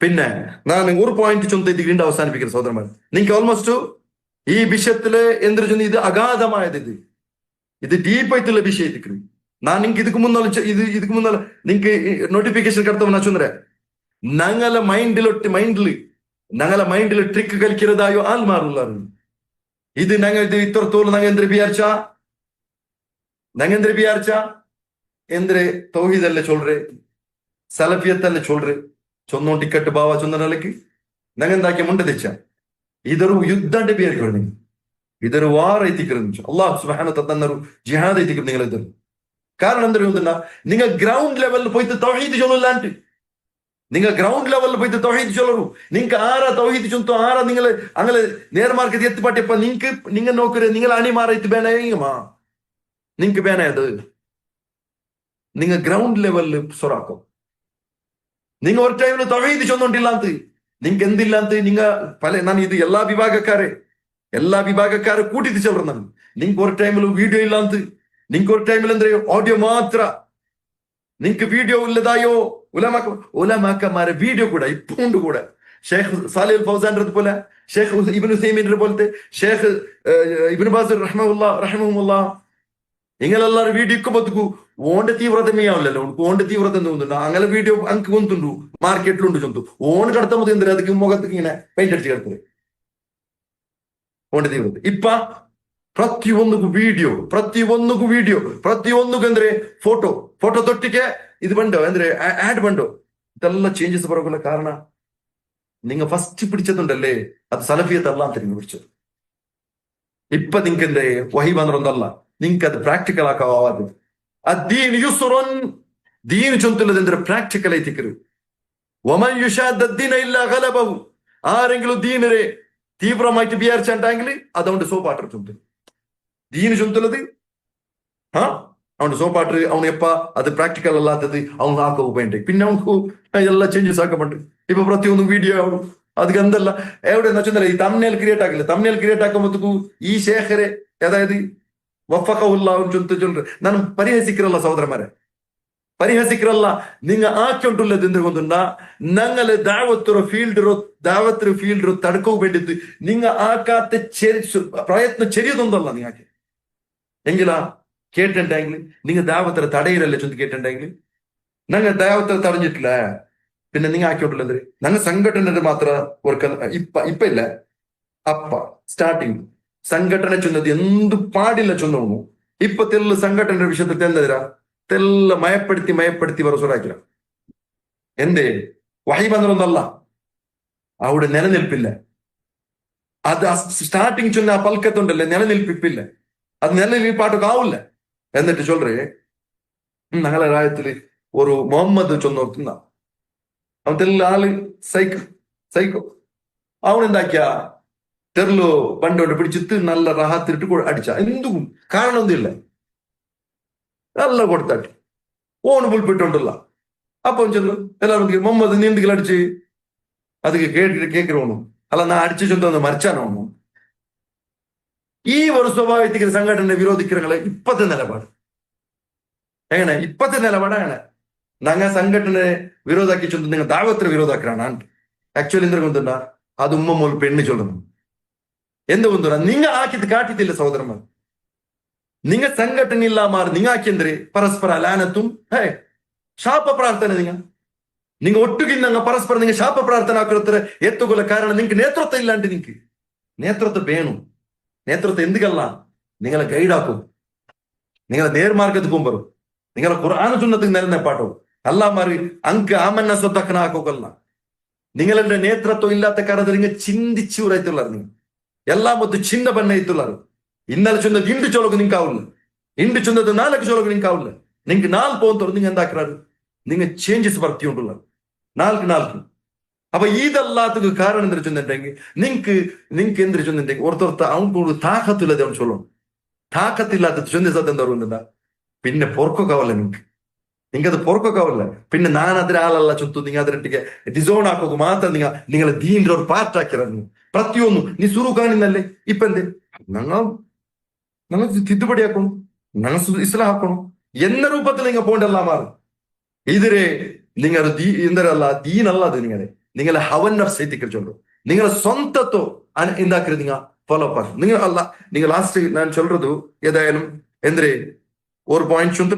പിന്നെ ഞാൻ ഒരു പോയിന്റ് ചൊന്തിട്ട് അവസാനിപ്പിക്കുന്ന സഹോദരന്മാർ, നിങ്ങൾക്ക് ഓൾമോസ്റ്റ് ഈ വിഷയത്തില് എന്തൊരു ചൊന്നി ഇത് അഗാധമായത്, ഇത് ഡീപ്പായിട്ടുള്ള വിഷയത്തിക്ക് ഞാൻ നിങ്ങൾക്ക് ಇದಕ್ಕೆ മുന്നല്ല നിങ്ങൾക്ക് നോട്ടിഫിക്കേഷൻ കടത്തവന്ന ചൊന്നര ഞങ്ങളെ മൈൻഡില് ട്രിക്ക് കളിക്കുന്നതായോ ആൽമാറുള്ളാറ്. ഇത് ഞങ്ങൾ ഇത് ഇത്രത്തോളം ഞങ്ങൾ എന്തൊരു വിചാരിച്ച എന്തൊരു തൗഹീദല്ലേ ചൊല്ല്, സലഫിയത്തല്ലേ ചൊല്ല്, ചൊന്നോ ടിക്കറ്റ് ബാവ ചൊന്ന നിലക്ക് ഞങ്ങൾ എന്താക്കിയ മുണ്ട തെച്ച ഇതൊരു യുദ്ധന്റെ പേര്, ഇതൊരു വാർ എത്തിക്കുന്നു. അള്ളാഹു സുബ്ഹാനഹു വ തആല ജിഹാദ് എത്തിക്കുന്നു നിങ്ങൾ ഇതൊരു. കാരണം എന്തൊരു നിങ്ങൾ ഗ്രൗണ്ട് ലെവലിൽ പോയിട്ട് തൗഹീദ് ചൊല്ലാണ്ട്, നിങ്ങൾ ഗ്രൗണ്ട് ലെവലിൽ പോയിട്ട് തൗഹീദ് ചൊല്ലൂ. നിങ്ങൾക്ക് ആരാ തൗഹീദ് ചൊന്തോ, ആരാ നിങ്ങൾ അങ്ങനെ നേർമാർഗത്തിൽ എത്തിപ്പാട്ടിയപ്പോ നിങ്ങൾ നോക്കരുത്, നിങ്ങൾ അണിമാറായിട്ട് ബേനയുമാ നിങ്ങൾക്ക് ബേനയത്. നിങ്ങൾ ഗ്രൗണ്ട് ലെവലിൽ സൊറാക്കും. നിങ്ങൾ ഒരു ടൈമിൽ തൗഹീദ് ചൊന്നോണ്ടില്ലാത്ത നിങ്ങൾക്ക് എന്തില്ലാത്ത ഞാൻ ഇത് എല്ലാ വിഭാഗക്കാരെ കൂട്ടിട്ട് ചെല്ലുന്നതാണ്. നിങ്ങൾക്ക് ഒരു ടൈമിൽ വീഡിയോ ഇല്ലാത്ത, നിങ്ങൾക്ക് ഒരു ടൈമിൽ എന്താ ഓഡിയോ മാത്ര, നിങ്ങൾക്ക് വീഡിയോ ഇല്ലതായോ ഉലമാക്കന്മാരെ വീഡിയോ കൂടെ ഇപ്പൊ ഉണ്ട് കൂടെ. ഷേഖ് സാലിഹ് അൽ ഫൗസാന്റെ പോലെ, ഷേഖ് ഇബ്നു ഉസൈമീന്റെ പോലത്തെ, ഷേഖ് ഇബ്നു ബാസ് റഹ്മഹുല്ലാ ഇങ്ങനെല്ലാരും വീഡിയോ ഇക്കുമ്പോഴത്തേക്കു ഓന്റെ തീവ്രത മെയ്യാവില്ലല്ലോ. ഓന്റെ തീവ്രത തോന്നുന്നുണ്ട് അങ്ങനെ വീഡിയോ അങ്ക് കൊന്തുണ്ടു മാർക്കറ്റിലുണ്ട് ചൊന്തു ഓണ് കടത്ത മതി എന്തിനാ ಅದಕ್ಕೆ മുഖത്തേക്ക് ഇങ്ങനെ പെയിന്റ് അടിച്ച് കിടക്കുന്നത് ഓന്റെ തീവ്രത. ഇപ്പ ಪ್ರತಿಯೊಂದಕ್ಕೂ ವಿಡಿಯೋ ಪ್ರತಿಯೊಂದಕ್ಕೂ ಅಂದ್ರೆ ಫೋಟೋ ತೊಟ್ಟಿಗೆ ಇದು ಬಂಡು ಅಂದ್ರೆ ಆಡ್ ಬಂಡು ಇದೆಲ್ಲ ಚೇಂಜಸ್ ಬರೋಲ್ಲ. ಕಾರಣ നിങ്ങൾ ഫസ്റ്റ് പിടിച്ചതുണ്ടല്ലേ അത് സലഫിയത്ത് അല്ല ಅಂತ നിങ്ങൾ പിടിച്ചത്. ഇപ്പൊ നിങ്ങൾക്ക് എന്തേ വഹി വന്നൊന്നല്ല, നിങ്ങൾക്ക് അത് പ്രാക്ടിക്കൽ ആക്കാവാത്. അദ്ദീൻ യുസ്റുൻ, ദീൻ ചൊന്തുള്ളത് എന്തൊരു പ്രാക്ടിക്കൽ ആയിത്തിക്കരുത്. വമൻ യുശാദ്ദ ദീന ഇല്ലാ ഗലബഹു, ആരെങ്കിലും ദീനരെ തീവ്രമായിട്ട് വിചാരിച്ചിട്ടുണ്ടെങ്കിൽ അതുകൊണ്ട് സോപ്പാട്ടർ ചൊന്തു ദീന് ചൊന്തുള്ളത് അവന്റെ സോപ്പാട്ടർ അവൻ എപ്പ അത് പ്രാക്ടിക്കൽ അല്ലാത്തത് അവൻ ആക്കുക വേണ്ടേ. പിന്നെ അവർക്ക് എല്ലാ ചേഞ്ചസ് ആക്കപ്പെട്ട് ഇപ്പൊ പ്രത്യേകം വീഡിയോ ആവും ಅದಕ್ಕೆ ಅಂದಲ್ಲ ಎವಡೆ ನಚ್ಚಂದ್ರೆ ಈ ತಮ್ನೇಲ್ ಕ್ರಿಯೇಟ್ ಹಾಕೊಂಬತ್ತಕ್ಕೂ ಈ ಶೇಖರೆ ಅದಾയത് ವಫಕವುಲ್ಲ ಚೊಂತು ಚೊಲ್ರೆ ನಾನು ಪರಿಹಸಿಕ್ಕಿರಲ್ಲ ಸಹೋದರಮಾರೆ, പരിഹസിക്കറല്ല. നിങ്ങൾ ആക്കിക്കൊണ്ടുള്ളത് എന്തുകൊണ്ടുണ്ടാ ഞങ്ങള് ദാവത്തൊരു ഫീൽഡ് തടുക്കു വേണ്ടിട്ട് നിങ്ങൾ ആക്കാത്ത പ്രയത്നം ചെറിയതൊന്നല്ല നിങ്ങൾക്ക് എങ്കിലാ കേട്ടിട്ടുണ്ടെങ്കിൽ നിങ്ങൾ ദാവത്തര തടയിലല്ലേ ചൊന്ന് കേട്ടിട്ടുണ്ടെങ്കിൽ ഞങ്ങൾ ദാവത്തര തടഞ്ഞിട്ടില്ല. പിന്നെ നിങ്ങൾ ആക്കിക്കൊണ്ടുള്ളത് ഞങ്ങൾ സംഘടന മാത്ര ഇപ്പൊ ഇല്ല അപ്പ സ്റ്റാർട്ടിങ് സംഘടന ചൊന്നത് എന്ത് പാടില്ല ചൊന്നു. ഇപ്പൊ തെല്ല് സംഘടന വിഷയത്തിൽ എന്തെതിരാ തെല്ല മയപ്പെടുത്തി വറസൂറാക്കില്ല. എന്തേ വഹി വന്നൊന്നല്ല, അവിടെ നിലനിൽപ്പില്ല. അത് സ്റ്റാർട്ടിങ് ചൊന്ന ആ പൽക്കത്തുണ്ടല്ലേ നിലനിൽപ്പില്ല, അത് നിലനിൽപ്പാട്ടൊക്കെ ആവില്ല. എന്നിട്ട് ചൊല്ലേ ഞങ്ങളെ രാജ്യത്തില് ഒരു മുഹമ്മദ് ചൊന്നോർത്തുന്ന അവൻ തെല്ല ആള് സൈക്കോ അവനെന്താക്കിയ തെരലു പണ്ടോണ്ട് പിടിച്ചിട്ട് നല്ല റാഹത്തിട്ട് അടിച്ച എന്തും കാരണമൊന്നുമില്ല, നല്ല കൊടുത്താട്ടി ഓണ് പുൽപ്പിട്ടുണ്ടല്ല. അപ്പൊ ചെന്നു എല്ലാവരും മുഹമ്മദ് നീ എന്തെങ്കിലും അടിച്ച് അതിക്ക് കേൾക്കണോന്നു അല്ല നാ അടിച്ചു ചെന്ന് മരിച്ചാനോന്നു. ഈ ഒരു സ്വഭാവത്തിക്ക് സംഘടന വിരോധിக்கிறങ്ങളെ ഇപ്പത്തെ നിലപാട് എങ്ങനെ അങ്ങനെ ഞങ്ങൾ സംഘടനെ വിരോധാക്കി ചൊന്ന് നിങ്ങൾ ദാവത്തിന് വിരോധാക്കാണ്. ആക്ച്വലി എന്തൊണ്ടുണ്ടാ അത് ഉമ്മ മോൾ പെണ്ണ് ചൊല്ലുന്നു എന്തുകൊണ്ടാ നിങ്ങൾ ആക്കിയത് കാട്ടിത്തില്ല സഹോദരന്മാർ. നിങ്ങൾ ಸಂಘಟನೆ ಇಲ್ಲ ಮಾರು ನಿಂಗ ಹಾಕಿಂದ್ರೆ ಪರಸ್ಪರ ಲಾನത്തും ಶಾಪ ಪ್ರಾರ್ಥನೆ നിങ്ങൾ ഒട്ടുകിന്ന പരസ്പരം നിങ്ങൾ ಶಾಪ ಪ್ರಾರ್ಥನೆ ಹಾಕಿರ್ತಾರೆ ಎತ್ತುಗೊಲ್ಲ. ಕಾರಣ നിങ്ങൾക്ക് നേതൃത്വം ഇല്ലാണ്ട് നിങ്ങൾക്ക് നേതൃത്വം വേണം. നേതൃത്വം എന്തുകല്ല നിങ്ങളെ ഗൈഡാക്കും, നിങ്ങളെ നേർമാർഗത്തിൽ പോകുമ്പോൾ നിങ്ങളെ ഖുർആൻ സുന്നത്തിൽ നിലനിന്ന പാട്ടോ അല്ല മാറി അങ്ക് ആമന്ന സ്വത്തക്കന ಹಾಕೋಕಲ್ಲ. നിങ്ങളുടെ നേതൃത്വം ഇല്ലാത്ത കാരണത്തിൽ നിങ്ങൾ ചിന്തിച്ചൂരായിട്ടുള്ളാർ, നിങ്ങൾ എല്ലാം മൊത്തം ചിന്ന ബണ്ണ ഇന്നലെ ചൊന്നത് ಇಂದು ಚೊಲಗು ನಿಂಗೆ ಆವಿಲ್ಲ, ಇಂದು ಚೊಂದದ ನಾಲ್ಕು ಚೊಲಗು ನಿಂಗೆ ಆವಿಲ್ಲ. ನಿಂಗೆ ನಾಲ್ಕು ಅಂತವ್ರು നിങ്ങൾ എന്താക്കാറ് നിങ്ങൾ ചേഞ്ചസ് വർത്തിയുണ്ടുള്ള നാൽക്ക്. അപ്പൊ ഇതല്ലാത്തത് കാരണം എന്തൊരു ചൊന്നിട്ടുണ്ടെങ്കിൽ നിങ്ങൾക്ക് എന്തൊരു ചൊന്നിട്ടുണ്ടെങ്കിൽ ഓർത്തോർത്ത അവൻ താക്കത്തില്ലത് അവൻ ചൊല്ലണം. താക്കത്തില്ലാത്ത ചൊന്നിസത്ത് എന്താ പറയുന്നുണ്ടാ പിന്നെ പൊറക്കൊക്കാവല്ല നിങ്ങത് പൊറക്കൊക്കാവല്ല. പിന്നെ ഞാൻ അതിന് ആളല്ല ചൊത്തു നിങ്ങൾ അതിനൊಟ್ಟಿಗೆ ഡിസോൺ ആക്കുക മാത്രം നിങ്ങളെ ദീനിന്റെ ഒരു പാർട്ടാക്കിറങ്ങും. ಪ್ರತಿಯೊಂದು ನೀ ಸುರು ಕಾಣಿನಲ್ಲೇ ಇಪ್ಪಂದೆ ഞങ്ങൾ തിദ്ദുപടി ആക്കണം, ഞങ്ങൾ ഇസ്ലാം ആക്കണം എന്ന രൂപത്തിൽ നിങ്ങൾ പോകണ്ടല്ല മാറും. ഇതിരെ നിങ്ങൾ എന്തരല്ല ദീനല്ല അത് നിങ്ങളെ നിങ്ങളെ ഹവൻ നഫ്സ് ഏറ്റിക്കറിച്ചോണ്ടു നിങ്ങളെ സ്വന്തത്തോ എന്താക്കരുത് നിങ്ങൾ ഫോളോ അപ്പ് നിങ്ങൾ അല്ല നിങ്ങൾ ലാസ്റ്റ് ഞാൻ ചൊല്ലறது ഏതായാലും എന്തിരെ ഒരു പോയിന്റ്